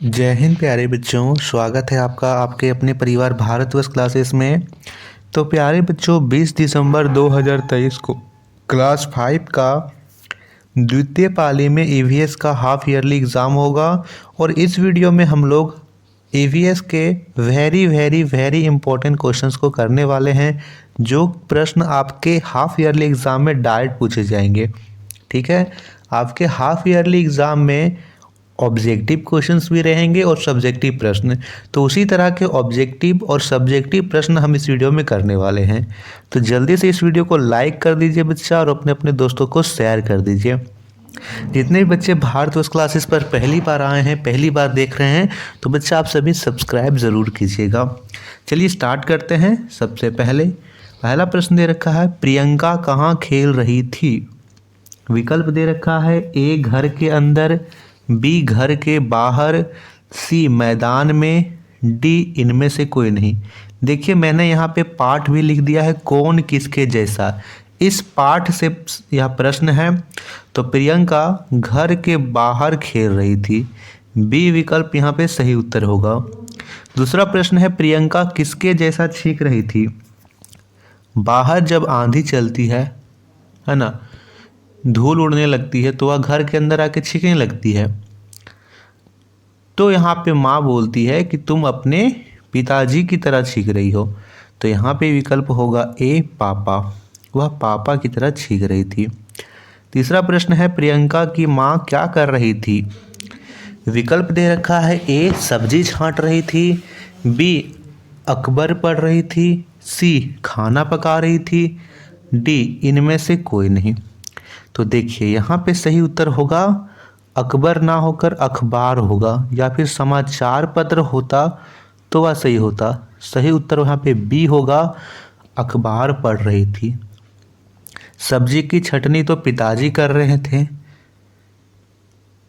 जय हिंद प्यारे बच्चों, स्वागत है आपका आपके अपने परिवार भारतवर्ष क्लासेस में। तो प्यारे बच्चों, 20 दिसंबर 2023 को क्लास 5 का द्वितीय पाली में ईवीएस का हाफ ईयरली एग्ज़ाम होगा। और इस वीडियो में हम लोग ईवीएस के very very very important questions को करने वाले हैं, जो प्रश्न आपके हाफ ईयरली एग्ज़ाम में डायरेक्ट पूछे जाएंगे। ठीक है, आपके हाफ ईयरली एग्ज़ाम में ऑब्जेक्टिव क्वेश्चंस भी रहेंगे और सब्जेक्टिव प्रश्न। तो उसी तरह के ऑब्जेक्टिव और सब्जेक्टिव प्रश्न हम इस वीडियो में करने वाले हैं। तो जल्दी से इस वीडियो को लाइक कर दीजिए बच्चा, और अपने अपने दोस्तों को शेयर कर दीजिए। जितने भी बच्चे भारतवर्ष क्लासेस पर पहली बार आए हैं, पहली बार देख रहे हैं, तो बच्चा आप सभी सब्सक्राइब ज़रूर कीजिएगा। चलिए स्टार्ट करते हैं। सबसे पहले पहला प्रश्न दे रखा है, प्रियंका कहाँ खेल रही थी। विकल्प दे रखा है, ए घर के अंदर, बी घर के बाहर, सी मैदान में, डी इनमें से कोई नहीं। देखिए, मैंने यहाँ पे पाठ भी लिख दिया है, कौन किसके जैसा। इस पाठ से यह प्रश्न है। तो प्रियंका घर के बाहर खेल रही थी, बी विकल्प यहाँ पे सही उत्तर होगा। दूसरा प्रश्न है, प्रियंका किसके जैसा छींक रही थी। बाहर जब आंधी चलती है ना, धूल उड़ने लगती है, तो वह घर के अंदर आके छींकने लगती है। तो यहाँ पे माँ बोलती है कि तुम अपने पिताजी की तरह छींक रही हो। तो यहाँ पे विकल्प होगा ए पापा, वह पापा की तरह छींक रही थी। तीसरा प्रश्न है, प्रियंका की माँ क्या कर रही थी। विकल्प दे रखा है, ए सब्जी छांट रही थी, बी अखबार पढ़ रही थी, सी खाना पका रही थी, डी इनमें से कोई नहीं। तो देखिए, यहाँ पे सही उत्तर होगा अकबर ना होकर अखबार होगा, या फिर समाचार पत्र होता तो वह सही होता। सही उत्तर वहाँ पे बी होगा, अखबार पढ़ रही थी। सब्जी की छटनी तो पिताजी कर रहे थे।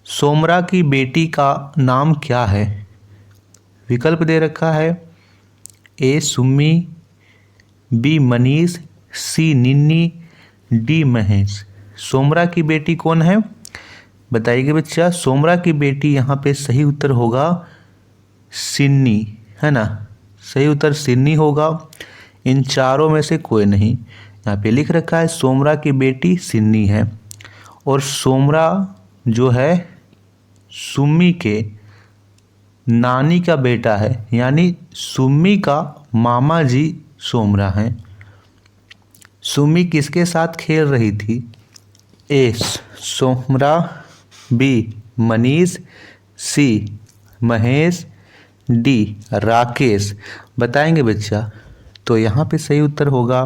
सोमरा की बेटी का नाम क्या है। विकल्प दे रखा है, ए सुम्मी, बी मनीष, सी निन्नी, डी महेश। सोमरा की बेटी कौन है, बताइए बच्चा। सोमरा की बेटी यहाँ पे सही उत्तर होगा सिन्नी, है ना। सही उत्तर सिन्नी होगा। इन चारों में से कोई नहीं। यहाँ पे लिख रखा है सोमरा की बेटी सिन्नी है। और सोमरा जो है सुम्मी के नानी का बेटा है, यानी सुम्मी का मामा जी सोमरा हैं। सुम्मी किसके साथ खेल रही थी। ए सोमरा, बी मनीष, सी महेश, डी राकेश। बताएंगे बच्चा। तो यहाँ पे सही उत्तर होगा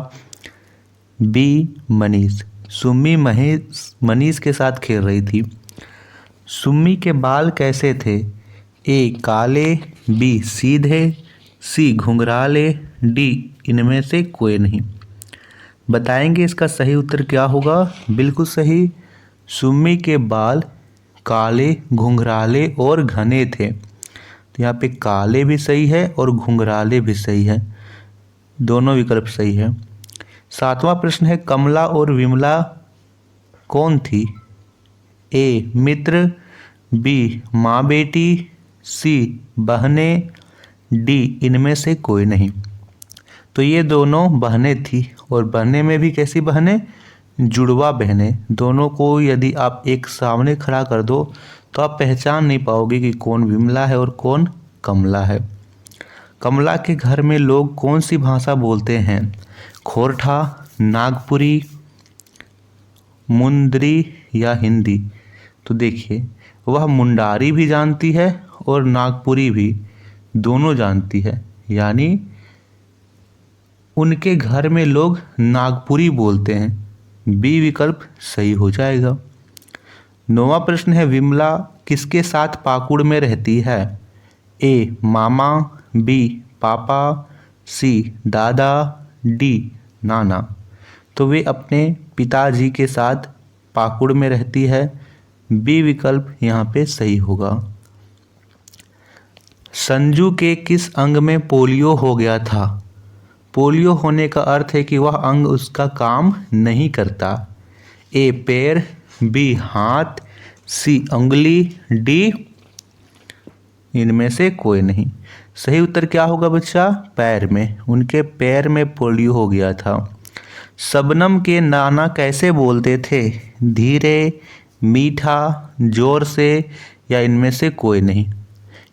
बी मनीष। सुम्मी मनीष के साथ खेल रही थी। सुम्मी के बाल कैसे थे। ए काले, बी सीधे, सी घुंघराले, डी इनमें से कोई नहीं। बताएंगे इसका सही उत्तर क्या होगा। बिल्कुल सही, सुम्मी के बाल काले, घुंघराले और घने थे। तो यहाँ पे काले भी सही है और घुंघराले भी सही है, दोनों विकल्प सही है। सातवां प्रश्न है, कमला और विमला कौन थी। ए मित्र, बी माँ बेटी, सी बहनें, डी इनमें से कोई नहीं। तो ये दोनों बहनें थी, और बहनें में भी कैसी बहनें, जुड़वा बहनें। दोनों को यदि आप एक सामने खड़ा कर दो तो आप पहचान नहीं पाओगे कि कौन विमला है और कौन कमला है। कमला के घर में लोग कौन सी भाषा बोलते हैं। खोरठा, नागपुरी, मुंदरी या हिंदी। तो देखिए, वह मुंडारी भी जानती है और नागपुरी भी, दोनों जानती है, यानी उनके घर में लोग नागपुरी बोलते हैं। बी विकल्प सही हो जाएगा। नौवां प्रश्न है, विमला किसके साथ पाकुड़ में रहती है। ए मामा, बी पापा, सी दादा, डी नाना। तो वे अपने पिताजी के साथ पाकुड़ में रहती है। बी विकल्प यहाँ पे सही होगा। संजू के किस अंग में पोलियो हो गया था। पोलियो होने का अर्थ है कि वह अंग उसका काम नहीं करता। ए पैर, बी हाथ, सी उंगली, डी इनमें से कोई नहीं। सही उत्तर क्या होगा बच्चा? पैर में, उनके पैर में पोलियो हो गया था। शबनम के नाना कैसे बोलते थे? धीरे, मीठा, जोर से, या इनमें से कोई नहीं?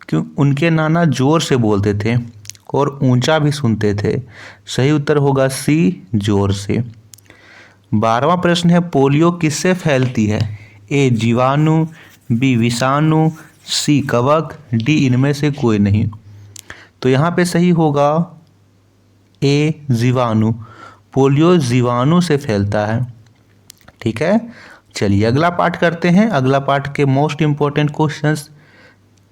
क्यों? उनके नाना जोर से बोलते थे और ऊंचा भी सुनते थे। सही उत्तर होगा सी, जोर से। 12वां प्रश्न है, पोलियो किससे फैलती है? ए जीवाणु, बी विषाणु, सी कवक, डी इनमें से कोई नहीं। तो यहाँ पे सही होगा ए जीवाणु। पोलियो जीवाणु से फैलता है। ठीक है, चलिए अगला पार्ट करते हैं। अगला पार्ट के मोस्ट इंपॉर्टेंट क्वेश्चंस।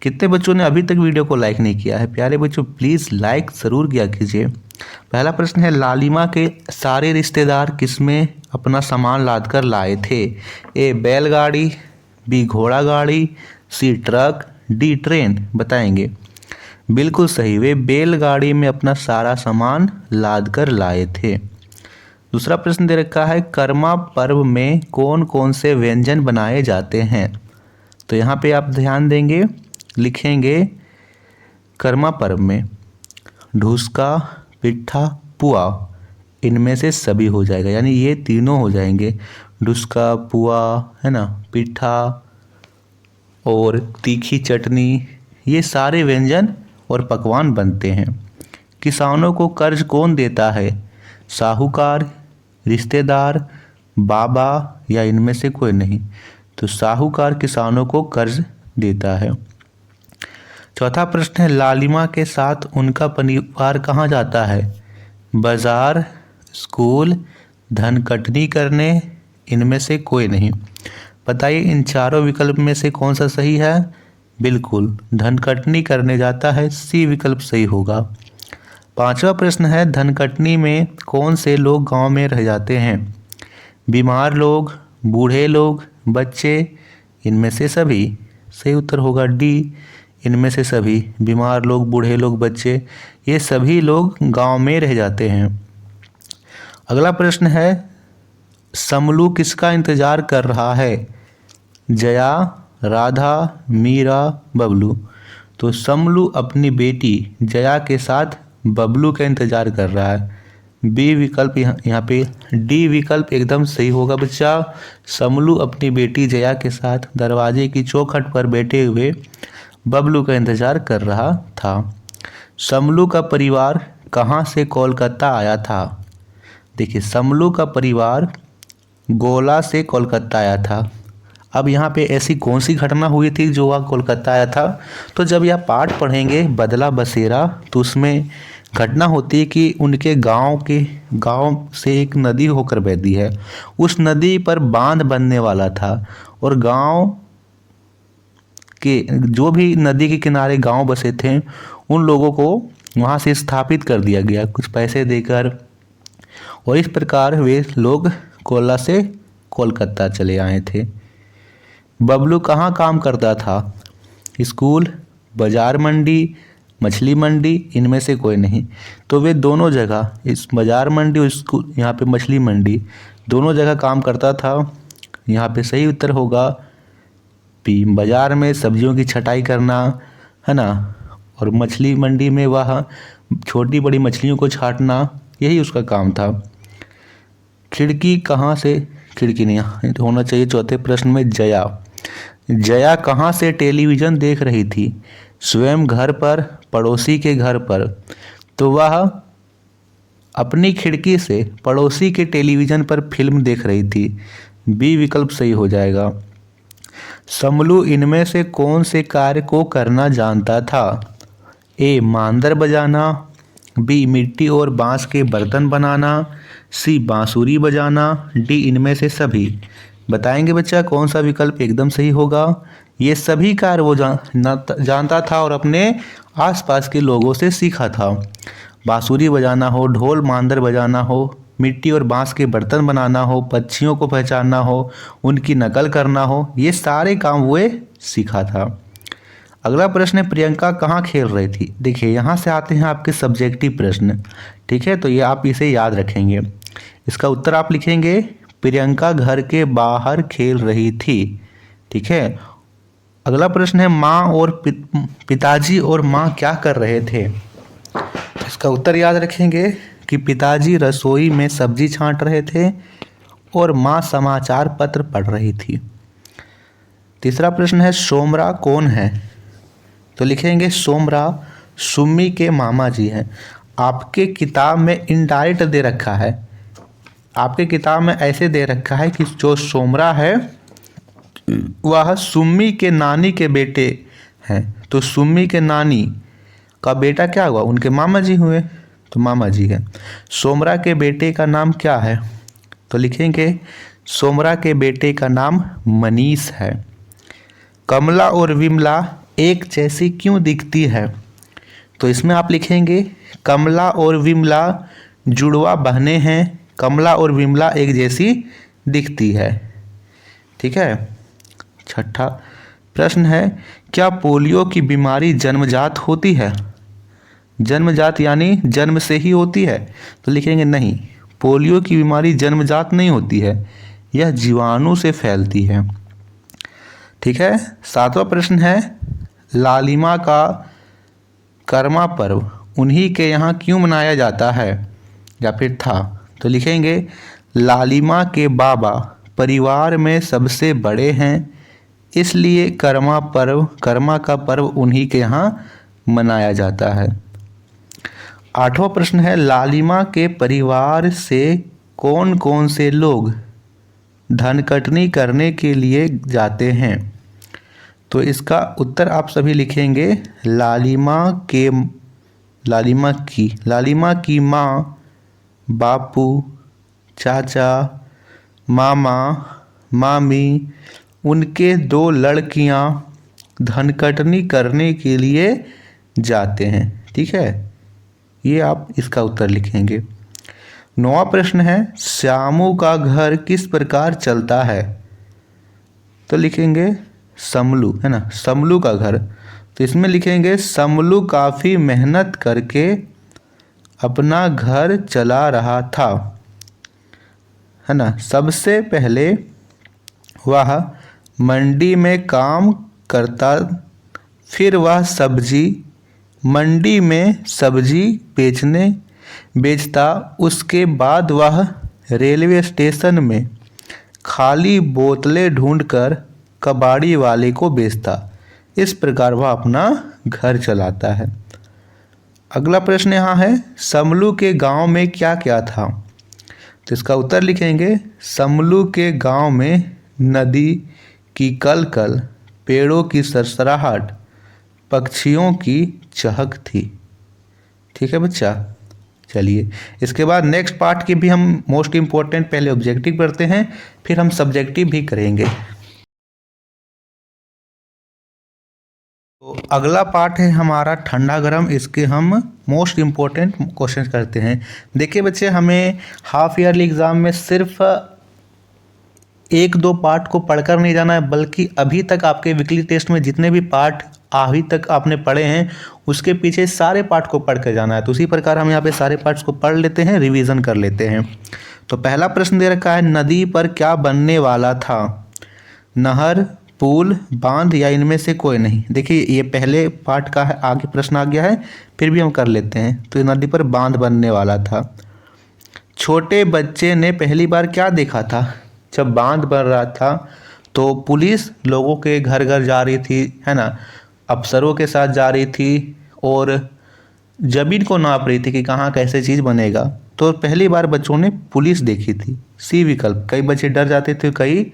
कितने बच्चों ने अभी तक वीडियो को लाइक नहीं किया है? प्यारे बच्चों प्लीज़ लाइक ज़रूर किया कीजिए। पहला प्रश्न है, लालिमा के सारे रिश्तेदार किसमें अपना सामान लाद कर लाए थे? ए बैलगाड़ी, बी घोड़ा गाड़ी, सी ट्रक, डी ट्रेन। बताएंगे। बिल्कुल सही, वे बैलगाड़ी में अपना सारा सामान लाद कर लाए थे। दूसरा प्रश्न दे रखा है, कर्मा पर्व में कौन कौन से व्यंजन बनाए जाते हैं? तो यहाँ पे आप ध्यान देंगे, लिखेंगे कर्मा पर्व में ढूसका, पिट्ठा, पुआ, इनमें से सभी हो जाएगा, यानी ये तीनों हो जाएंगे। ढूसका, पुआ, है ना, पिट्ठा और तीखी चटनी, ये सारे व्यंजन और पकवान बनते हैं। किसानों को कर्ज कौन देता है? साहूकार, रिश्तेदार, बाबा, या इनमें से कोई नहीं? तो साहूकार किसानों को कर्ज देता है। चौथा प्रश्न है, लालिमा के साथ उनका परिवार कहाँ जाता है? बाजार, स्कूल, धनकटनी करने, इनमें से कोई नहीं? बताइए इन चारों विकल्प में से कौन सा सही है? बिल्कुल धनकटनी करने जाता है, सी विकल्प सही होगा। पांचवा प्रश्न है, धनकटनी में कौन से लोग गांव में रह जाते हैं? बीमार लोग, बूढ़े लोग, बच्चे, इनमें से सभी? सही उत्तर होगा डी, इनमें से सभी। बीमार लोग, बूढ़े लोग, बच्चे, ये सभी लोग गांव में रह जाते हैं। अगला प्रश्न है, समलू किसका इंतजार कर रहा है? जया, राधा, मीरा, बबलू। तो समलू अपनी बेटी जया के साथ बबलू का इंतजार कर रहा है। बी विकल्प यहाँ पे, डी विकल्प एकदम सही होगा बच्चा। समलू अपनी बेटी जया के साथ दरवाजे की चौखट पर बैठे हुए बबलू का इंतजार कर रहा था। समलू का परिवार कहाँ से कोलकाता आया था? देखिए, समलू का परिवार गोला से कोलकाता आया था। अब यहाँ पे ऐसी कौन सी घटना हुई थी जो वह कोलकाता आया था? तो जब यह पाठ पढ़ेंगे बदला बसेरा, तो उसमें घटना होती है कि उनके गांव से एक नदी होकर बहती है। उस नदी पर बांध बनने वाला था और गांव के जो भी नदी के किनारे गांव बसे थे उन लोगों को वहां से स्थापित कर दिया गया कुछ पैसे देकर, और इस प्रकार वे लोग कोला से कोलकाता चले आए थे। बबलू कहाँ काम करता था? स्कूल, बाजार, मंडी, मछली मंडी, इनमें से कोई नहीं? तो वे दोनों जगह, इस बाजार मंडी और स्कूल, यहाँ पे मछली मंडी, दोनों जगह काम करता था। यहाँ पे सही उत्तर होगा पी, बाजार में सब्जियों की छटाई करना, है ना, और मछली मंडी में वह छोटी बड़ी मछलियों को छांटना, यही उसका काम था। खिड़की कहाँ से, खिड़की नहीं तो होना चाहिए चौथे प्रश्न में। जया कहाँ से टेलीविज़न देख रही थी? स्वयं घर पर, पड़ोसी के घर पर? तो वह अपनी खिड़की से पड़ोसी के टेलीविज़न पर फिल्म देख रही थी। बी विकल्प सही हो जाएगा। समलू इनमें से कौन से कार्य को करना जानता था? ए मांदर बजाना, बी मिट्टी और बांस के बर्तन बनाना, सी बांसुरी बजाना, डी इनमें से सभी? बताएंगे बच्चा कौन सा विकल्प एकदम सही होगा? ये सभी कार्य वो जानता था और अपने आसपास के लोगों से सीखा था। बांसुरी बजाना हो, ढोल मांदर बजाना हो, मिट्टी और बांस के बर्तन बनाना हो, पक्षियों को पहचानना हो, उनकी नकल करना हो, ये सारे काम वो सीखा था। अगला प्रश्न है, प्रियंका कहाँ खेल रही थी? देखिए, यहाँ से आते हैं आपके सब्जेक्टिव प्रश्न। ठीक है, तो ये आप इसे याद रखेंगे। इसका उत्तर आप लिखेंगे, प्रियंका घर के बाहर खेल रही थी। ठीक है, अगला प्रश्न है माँ और पिताजी और माँ क्या कर रहे थे। इसका उत्तर याद रखेंगे कि पिताजी रसोई में सब्जी छांट रहे थे और माँ समाचार पत्र पढ़ रही थी। तीसरा प्रश्न है सोमरा कौन है। तो लिखेंगे सोमरा सुम्मी के मामा जी हैं। आपके किताब में इनडायरेक्ट दे रखा है, आपके किताब में ऐसे दे रखा है कि जो सोमरा है वह सुम्मी के नानी के बेटे हैं। तो सुम्मी के नानी का बेटा क्या हुआ, उनके मामा जी हुए, तो मामा जी हैं। सोमरा के बेटे का नाम क्या है। तो लिखेंगे सोमरा के बेटे का नाम मनीष है। कमला और विमला एक जैसी क्यों दिखती है। तो इसमें आप लिखेंगे कमला और विमला जुड़वा बहनें हैं। कमला और विमला एक जैसी दिखती है। ठीक है। छठा प्रश्न है क्या पोलियो की बीमारी जन्मजात होती है। जन्मजात यानी जन्म से ही होती है। तो लिखेंगे नहीं, पोलियो की बीमारी जन्मजात नहीं होती है, यह जीवाणु से फैलती है। ठीक है। सातवां प्रश्न है लालिमा का कर्मा पर्व उन्हीं के यहाँ क्यों मनाया जाता है या फिर था। तो लिखेंगे लालिमा के बाबा परिवार में सबसे बड़े हैं, इसलिए कर्मा का पर्व उन्हीं के यहाँ मनाया जाता है। आठवां प्रश्न है लालिमा के परिवार से कौन कौन से लोग धनकटनी करने के लिए जाते हैं। तो इसका उत्तर आप सभी लिखेंगे लालिमा की माँ, बापू, चाचा, मामा, मामी, उनके 2 लड़कियाँ धनकटनी करने के लिए जाते हैं। ठीक है, ये आप इसका उत्तर लिखेंगे। 9वां प्रश्न है श्यामू का घर किस प्रकार चलता है। तो लिखेंगे समलू, है ना, समलू का घर। तो इसमें लिखेंगे समलू काफ़ी मेहनत करके अपना घर चला रहा था, है ना। सबसे पहले वह मंडी में काम करता, फिर वह मंडी में सब्जी बेचता, उसके बाद वह रेलवे स्टेशन में खाली बोतलें ढूंढकर कबाड़ी वाले को बेचता। इस प्रकार वह अपना घर चलाता है। अगला प्रश्न यहाँ है समलू के गांव में क्या क्या था। तो इसका उत्तर लिखेंगे समलू के गांव में नदी की कलकल, पेड़ों की सरसराहट, पक्षियों की चहक थी। ठीक है बच्चा। चलिए इसके बाद नेक्स्ट पार्ट की भी हम मोस्ट इम्पोर्टेंट पहले ऑब्जेक्टिव करते हैं, फिर हम सब्जेक्टिव भी करेंगे। तो अगला पार्ट है हमारा ठंडा गरम, इसके हम मोस्ट इम्पोर्टेंट क्वेश्चन करते हैं। देखिए बच्चे, हमें हाफ ईयरली एग्ज़ाम में सिर्फ 1-2 पार्ट को पढ़कर नहीं जाना है, बल्कि अभी तक आपके वीकली टेस्ट में जितने भी पार्ट अभी तक आपने पढ़े हैं उसके पीछे सारे पार्ट को पढ़ कर जाना है। तो उसी प्रकार हम यहाँ पे सारे पार्ट्स को पढ़ लेते हैं, रिवीजन कर लेते हैं। तो पहला प्रश्न दे रखा है नदी पर क्या बनने वाला था। नहर, पुल, बांध या इनमें से कोई नहीं। देखिए ये पहले पार्ट का है, आगे प्रश्न आ गया है, फिर भी हम कर लेते हैं। तो नदी पर बांध बनने वाला था। छोटे बच्चे ने पहली बार क्या देखा था। जब बांध बन रहा था तो पुलिस लोगों के घर घर जा रही थी, है ना, अफसरों के साथ जा रही थी और जमीन को नाप रही थी कि कहाँ कैसे चीज़ बनेगा। तो पहली बार बच्चों ने पुलिस देखी थी। सी विकल्प। कई बच्चे डर जाते थे, कई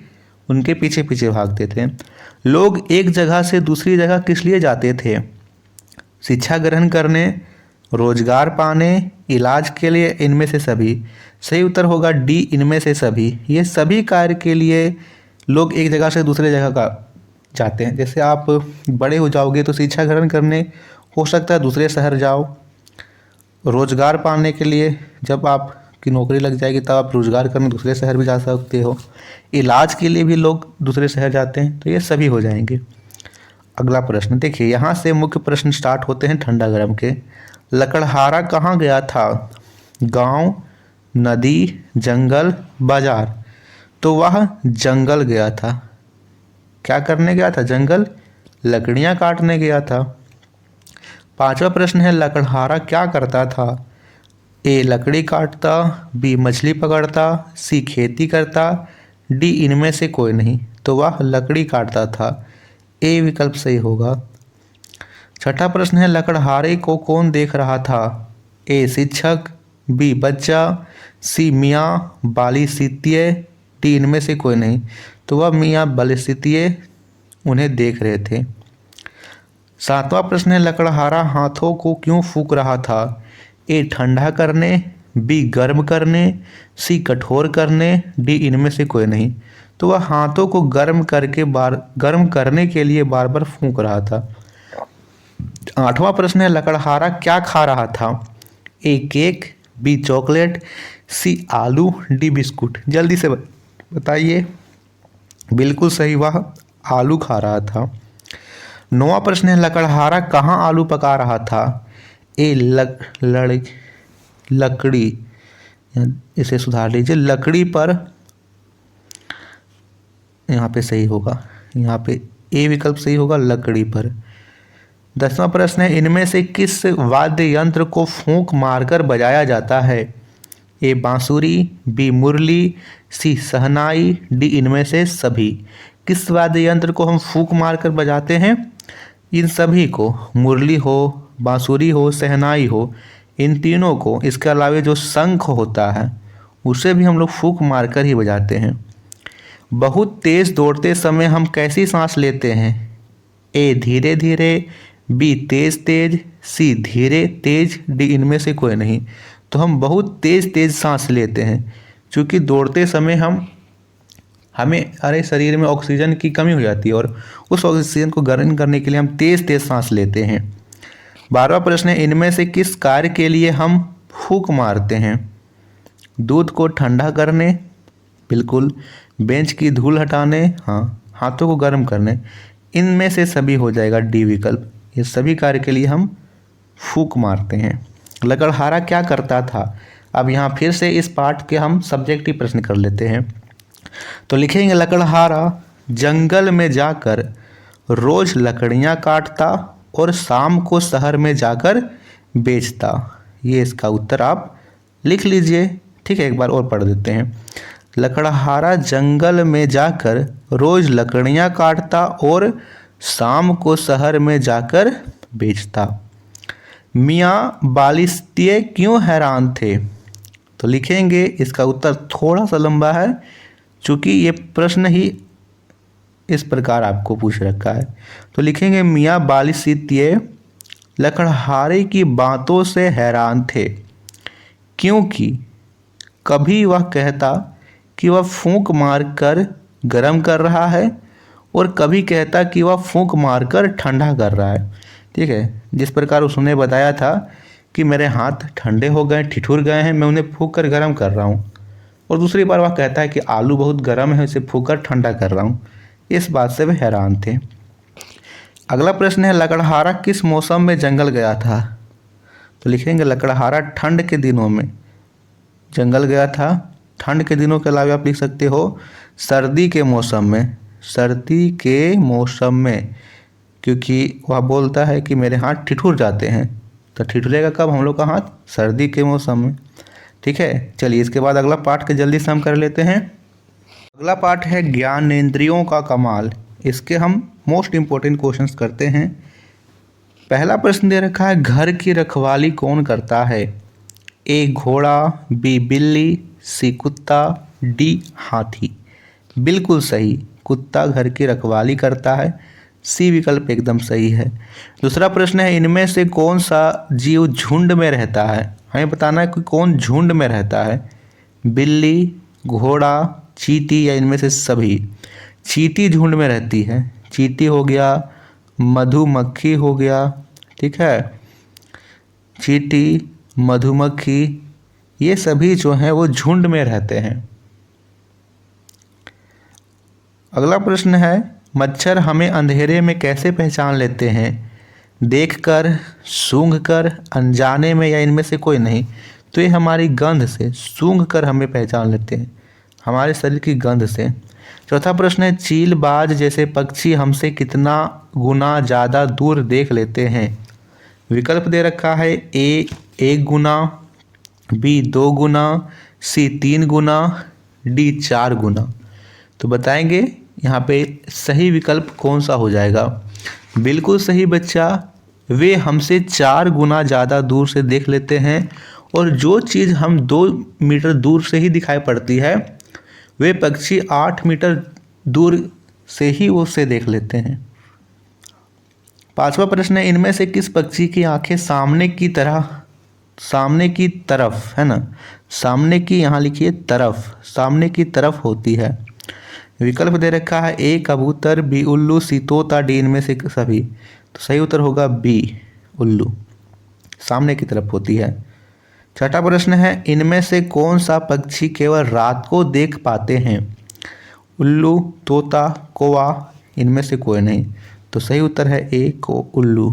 उनके पीछे पीछे भागते थे। लोग एक जगह से दूसरी जगह किस लिए जाते थे। शिक्षा ग्रहण करने, रोजगार पाने, इलाज के लिए, इनमें से सभी। सही उत्तर होगा डी, इनमें से सभी। ये सभी कार्य के लिए लोग एक जगह से दूसरे जगह का जाते हैं। जैसे आप बड़े हो जाओगे तो शिक्षा ग्रहण करने हो सकता है दूसरे शहर जाओ, रोजगार पाने के लिए जब आपकी नौकरी लग जाएगी तब आप रोजगार करने दूसरे शहर भी जा सकते हो, इलाज के लिए भी लोग दूसरे शहर जाते हैं। तो ये सभी हो जाएंगे। अगला प्रश्न देखिए, यहाँ से मुख्य प्रश्न स्टार्ट होते हैं ठंडा गर्म के। लकड़हारा कहाँ गया था। गांव, नदी, जंगल, बाजार। तो वह जंगल गया था। क्या करने गया था। जंगल लकड़ियाँ काटने गया था। पांचवा प्रश्न है लकड़हारा क्या करता था? ए लकड़ी काटता, बी मछली पकड़ता, सी खेती करता, डी इनमें से कोई नहीं। तो वह लकड़ी काटता था। ए विकल्प सही होगा। छठा प्रश्न है लकड़हारे को कौन देख रहा था? ए शिक्षक, बी बच्चा, सी मियाँ बालिस्तीय, डी इनमें से कोई नहीं। तो वह मियाँ बालिस्तीय उन्हें देख रहे थे। सातवां प्रश्न है लकड़हारा हाथों को क्यों फूंक रहा था? ए ठंडा करने, बी गर्म करने, सी कठोर करने, डी इनमें से कोई नहीं। तो वह हाथों को गर्म करने के लिए बार बार फूंक रहा था। आठवां प्रश्न है लकड़हारा क्या खा रहा था? ए केक, बी चॉकलेट, सी आलू, डी बिस्कुट। जल्दी से बताइए। बिल्कुल सही, वह आलू खा रहा था। नौवां प्रश्न है लकड़हारा कहाँ आलू पका रहा था? ए लकड़ी, इसे सुधार लीजिए, लकड़ी पर, यहाँ पे सही होगा, यहाँ पे ए विकल्प सही होगा, लकड़ी पर। 10वां प्रश्न है इनमें से किस वाद्य यंत्र को फूंक मारकर बजाया जाता है? ए बांसुरी, बी मुरली, सी शहनाई, डी इनमें से सभी। किस वाद्य यंत्र को हम फूंक मारकर बजाते हैं? इन सभी को, मुरली हो, बांसुरी हो, शहनाई हो, इन तीनों को। इसके अलावा जो शंख होता है उसे भी हम लोग फूंक मारकर ही बजाते हैं। बहुत तेज दौड़ते समय हम कैसी सांस लेते हैं? ए धीरे धीरे, बी तेज तेज, सी धीरे तेज, डी इनमें से कोई नहीं। तो हम बहुत तेज तेज सांस लेते हैं क्योंकि दौड़ते समय हमें शरीर में ऑक्सीजन की कमी हो जाती है और उस ऑक्सीजन को ग्रहण करने के लिए हम तेज तेज सांस लेते हैं। 12वां प्रश्न है इनमें से किस कार्य के लिए हम फूंक मारते हैं? दूध को ठंडा करने, बिल्कुल, बेंच की धूल हटाने, हाँ, हाथों को गर्म करने। इनमें से सभी हो जाएगा डी विकल्प। ये सभी कार्य के लिए हम फूंक मारते हैं। लकड़हारा क्या करता था? अब यहाँ फिर से इस पाठ के हम सब्जेक्टिव प्रश्न कर लेते हैं। तो लिखेंगे लकड़हारा जंगल में जाकर रोज लकड़ियाँ काटता और शाम को शहर में जाकर बेचता। ये इसका उत्तर आप लिख लीजिए। ठीक है, एक बार और पढ़ देते हैं। लकड़हारा जंगल में जाकर रोज लकड़ियाँ काटता और शाम को शहर में जाकर बेचता। मियाँ बालिस्तीय क्यों हैरान थे? तो लिखेंगे इसका उत्तर थोड़ा सा लंबा है क्योंकि ये प्रश्न ही इस प्रकार आपको पूछ रखा है। तो लिखेंगे मियाँ बालिस्तीय लकड़हारे की बातों से हैरान थे क्योंकि कभी वह कहता कि वह फूंक मारकर गर्म कर रहा है और कभी कहता कि वह फूंक मारकर ठंडा कर रहा है। ठीक है, जिस प्रकार उसने बताया था कि मेरे हाथ ठंडे हो गए, ठिठुर गए हैं, मैं उन्हें फूंक कर गर्म कर रहा हूँ। और दूसरी बार वह कहता है कि आलू बहुत गर्म है, इसे फूंक कर ठंडा कर रहा हूँ। इस बात से वे हैरान थे। अगला प्रश्न है लकड़हारा किस मौसम में जंगल गया था? तो लिखेंगे लकड़हारा ठंड के दिनों में जंगल गया था। ठंड के दिनों के अलावा आप लिख सकते हो सर्दी के मौसम में, सर्दी के मौसम में, क्योंकि वह बोलता है कि मेरे हाथ ठिठुर जाते हैं। तो ठिठुरेगा कब हम लोग का हाथ? सर्दी के मौसम में। ठीक है, चलिए इसके बाद अगला पाठ के जल्दी से हम कर लेते हैं। अगला पाठ है ज्ञानेंद्रियों का कमाल। इसके हम मोस्ट इम्पोर्टेंट क्वेश्चंस करते हैं। पहला प्रश्न दे रखा है घर की रखवाली कौन करता है? ए घोड़ा, बी बिल्ली, सी कुत्ता, डी हाथी। बिल्कुल सही, कुत्ता घर की रखवाली करता है। सी विकल्प एकदम सही है। दूसरा प्रश्न है इनमें से कौन सा जीव झुंड में रहता है? हमें बताना है कि कौन झुंड में रहता है। बिल्ली, घोड़ा, चींटी या इनमें से सभी। चींटी झुंड में रहती है। चींटी हो गया, मधुमक्खी हो गया, ठीक है, चींटी, मधुमक्खी, ये सभी जो हैं वो झुंड में रहते हैं। अगला प्रश्न है मच्छर हमें अंधेरे में कैसे पहचान लेते हैं? देखकर, सूंघकर, अनजाने में या इनमें से कोई नहीं। तो ये हमारी गंध से, सूंघकर हमें पहचान लेते हैं, हमारे शरीर की गंध से। चौथा प्रश्न है चीलबाज जैसे पक्षी हमसे कितना गुना ज़्यादा दूर देख लेते हैं? विकल्प दे रखा है ए 1 गुना, बी 2 गुना, सी 3 गुना, डी 4 गुना। तो बताएंगे यहाँ पे सही विकल्प कौन सा हो जाएगा। बिल्कुल सही बच्चा, वे हमसे 4 गुना ज़्यादा दूर से देख लेते हैं और जो चीज़ हम 2 मीटर दूर से ही दिखाई पड़ती है वे पक्षी 8 मीटर दूर से ही उसे देख लेते हैं। 5वां प्रश्न है, इनमें से किस पक्षी की आंखें सामने की तरफ है ना, सामने की, यहाँ लिखिए तरफ, सामने की तरफ होती है। विकल्प दे रखा है ए कबूतर, बी उल्लू, सी तोता, डी इनमें से सभी। तो सही उत्तर होगा बी उल्लू, सामने की तरफ होती है। 6वां प्रश्न है, इनमें से कौन सा पक्षी केवल रात को देख पाते हैं? उल्लू, तोता, कौवा, इनमें से कोई नहीं। तो सही उत्तर है ए को उल्लू,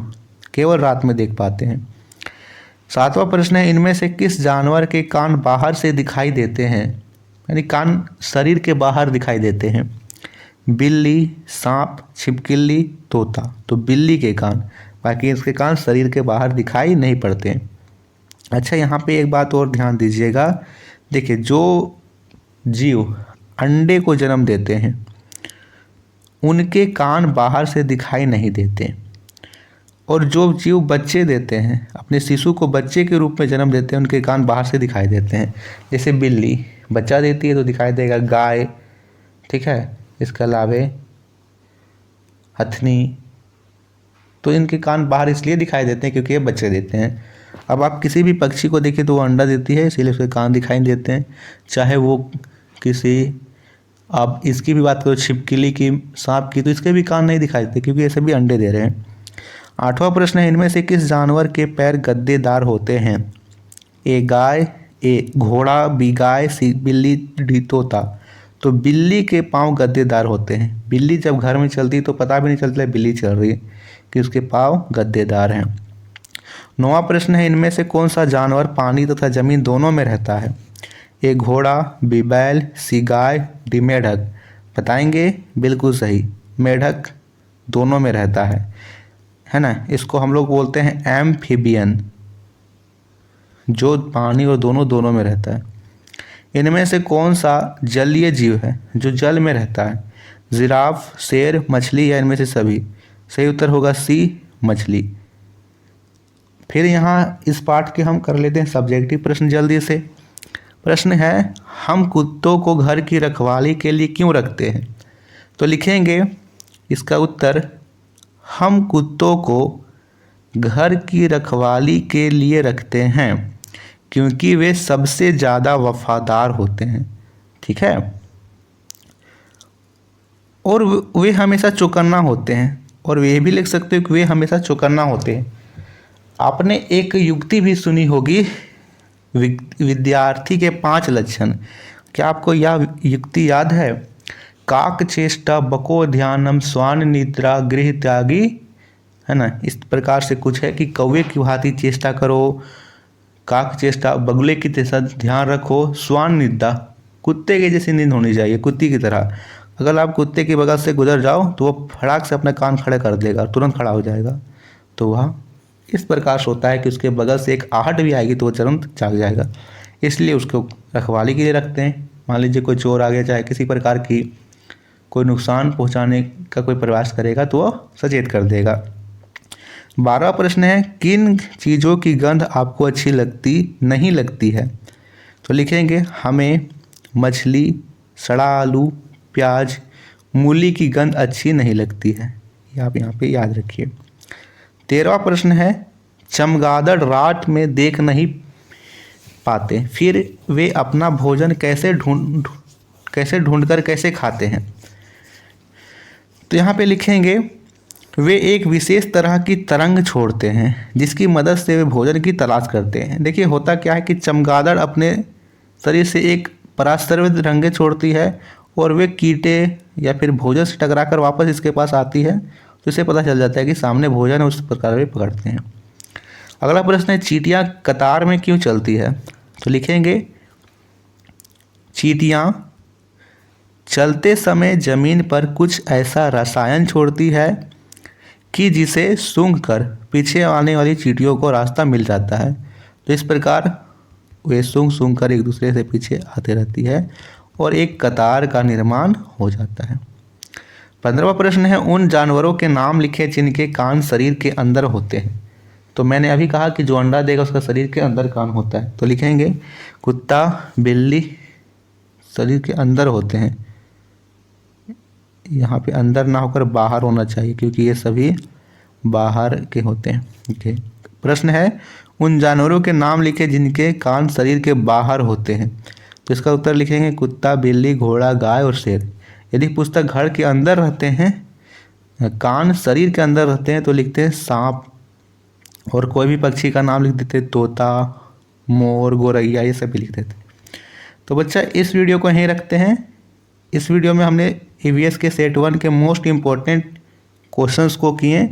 केवल रात में देख पाते हैं। 7वां प्रश्न है, इनमें से किस जानवर के कान बाहर से दिखाई देते हैं, यानी कान शरीर के बाहर दिखाई देते हैं? बिल्ली, सांप, छिपकली, तोता। तो बिल्ली के कान, बाकी इसके कान शरीर के बाहर दिखाई नहीं पड़ते हैं। अच्छा, यहाँ पे एक बात और ध्यान दीजिएगा। देखिए, जो जीव अंडे को जन्म देते हैं उनके कान बाहर से दिखाई नहीं देते, और जो जीव बच्चे देते हैं, अपने शिशु को बच्चे के रूप में जन्म देते हैं, उनके कान बाहर से दिखाई देते हैं। जैसे बिल्ली बच्चा देती है तो दिखाई देगा, गाय, ठीक है, इसके अलावे हथनी, तो इनके कान बाहर इसलिए दिखाई देते हैं क्योंकि ये बच्चे देते हैं। अब आप किसी भी पक्षी को देखिए तो वो अंडा देती है, इसीलिए उसके कान दिखाई देते हैं। चाहे वो किसी, आप इसकी भी बात करो छिपकली की, सांप की, तो इसके भी कान नहीं दिखाई देते क्योंकि ये सभी अंडे दे रहे हैं। 8वां प्रश्न है, इनमें से किस जानवर के पैर गद्देदार होते हैं? ए गाय, ए घोड़ा, बी गाय, सी बिल्ली, डी तोता। तो बिल्ली के पाँव गद्देदार होते हैं। बिल्ली जब घर में चलती तो पता भी नहीं चलता बिल्ली चल रही है, कि उसके पाँव गद्देदार हैं। 9वां प्रश्न है, इनमें से कौन सा जानवर पानी तथा जमीन दोनों में रहता है? ए घोड़ा, बी बैल, सी गाय, डी मेढक। बताएंगे बिल्कुल सही, मेढक दोनों में रहता है ना। इसको हम लोग बोलते हैं एम्फीबियन, जो पानी और दोनों में रहता है। इनमें से कौन सा जलीय जीव है जो जल में रहता है? जिराफ, शेर, मछली या इनमें से सभी? सही उत्तर होगा सी मछली। फिर यहाँ इस पाठ के हम कर लेते हैं सब्जेक्टिव प्रश्न जल्दी से। प्रश्न है, हम कुत्तों को घर की रखवाली के लिए क्यों रखते हैं? तो लिखेंगे इसका उत्तर, हम कुत्तों को घर की रखवाली के लिए रखते हैं क्योंकि वे सबसे ज़्यादा वफादार होते हैं, ठीक है, और वे हमेशा चौकन्ना होते हैं। और वे भी लिख सकते हो कि वे हमेशा चौकन्ना होते हैं। आपने एक युक्ति भी सुनी होगी, विद्यार्थी के 5 लक्षण। क्या आपको यह युक्ति याद है? काक चेष्टा, बको ध्यानम, स्वान निद्रा, गृह त्यागी, है ना। इस प्रकार से कुछ है कि कौवे की भांति चेष्टा करो, काक चेष्टा बगुले की तरह ध्यान रखो, स्वान निद्रा कुत्ते के जैसी नींद होनी चाहिए, कुत्ती की तरह। अगर आप कुत्ते के बगल से गुजर जाओ तो वो फटाक से अपना कान खड़े कर देगा, तुरंत खड़ा हो जाएगा। तो वह इस प्रकार से होता है कि उसके बगल से एक आहट भी आएगी तो वो तुरंत जाग जाएगा, इसलिए उसको रखवाली के लिए रखते हैं। मान लीजिए कोई चोर आ गया, चाहे किसी प्रकार की कोई नुकसान पहुंचाने का कोई प्रयास करेगा तो वह सचेत कर देगा। 12वां प्रश्न है, किन चीज़ों की गंध आपको अच्छी नहीं लगती है? तो लिखेंगे, हमें मछली, सड़ा आलू, प्याज, मूली की गंध अच्छी नहीं लगती है। ये आप यहाँ पे याद रखिए। 13वां प्रश्न है, चमगादड़ रात में देख नहीं पाते, फिर वे अपना भोजन कैसे ढूंढकर कैसे खाते हैं? तो यहाँ पे लिखेंगे, वे एक विशेष तरह की तरंग छोड़ते हैं जिसकी मदद से वे भोजन की तलाश करते हैं। देखिए होता क्या है कि चमगादड़ अपने शरीर से एक पराश्रवित तरंगें छोड़ती है और वे कीटे या फिर भोजन से टकरा कर वापस इसके पास आती है, तो इसे पता चल जाता है कि सामने भोजन है, उस प्रकार वे पकड़ते हैं। अगला प्रश्न है, चींटियाँ कतार में क्यों चलती है? तो लिखेंगे, चींटियाँ चलते समय जमीन पर कुछ ऐसा रसायन छोड़ती है कि जिसे सूंघ कर पीछे आने वाली चींटियों को रास्ता मिल जाता है। तो इस प्रकार वे सूंघ कर एक दूसरे से पीछे आते रहती है और एक कतार का निर्माण हो जाता है। 15वां प्रश्न है, उन जानवरों के नाम लिखे जिनके कान शरीर के अंदर होते हैं। तो मैंने अभी कहा कि जो अंडा देगा उसका शरीर के अंदर कान होता है, तो लिखेंगे कुत्ता, बिल्ली शरीर के अंदर होते हैं। यहाँ पे अंदर ना होकर बाहर होना चाहिए क्योंकि ये सभी बाहर के होते हैं। ठीक है। प्रश्न है, उन जानवरों के नाम लिखे जिनके कान शरीर के बाहर होते हैं। तो इसका उत्तर लिखेंगे कुत्ता, बिल्ली, घोड़ा, गाय और शेर। यदि पुस्तक घर के अंदर रहते हैं, कान शरीर के अंदर रहते हैं, तो लिखते हैं सांप, और कोई भी पक्षी का नाम लिख देते, तोता, मोर, गोरैया, ये सभी लिख देते। तो बच्चा इस वीडियो को यहीं रखते हैं। इस वीडियो में हमने ईवीएस के सेट 1 के मोस्ट इम्पॉर्टेंट क्वेश्चंस को किए।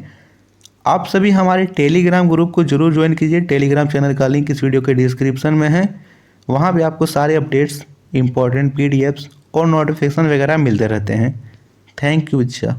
आप सभी हमारे टेलीग्राम ग्रुप को जरूर ज्वाइन कीजिए। टेलीग्राम चैनल का लिंक इस वीडियो के डिस्क्रिप्शन में है। वहाँ पे आपको सारे अपडेट्स, इम्पॉर्टेंट पीडीएफ्स और नोटिफिकेशन वगैरह मिलते रहते हैं। थैंक यू बच्चा।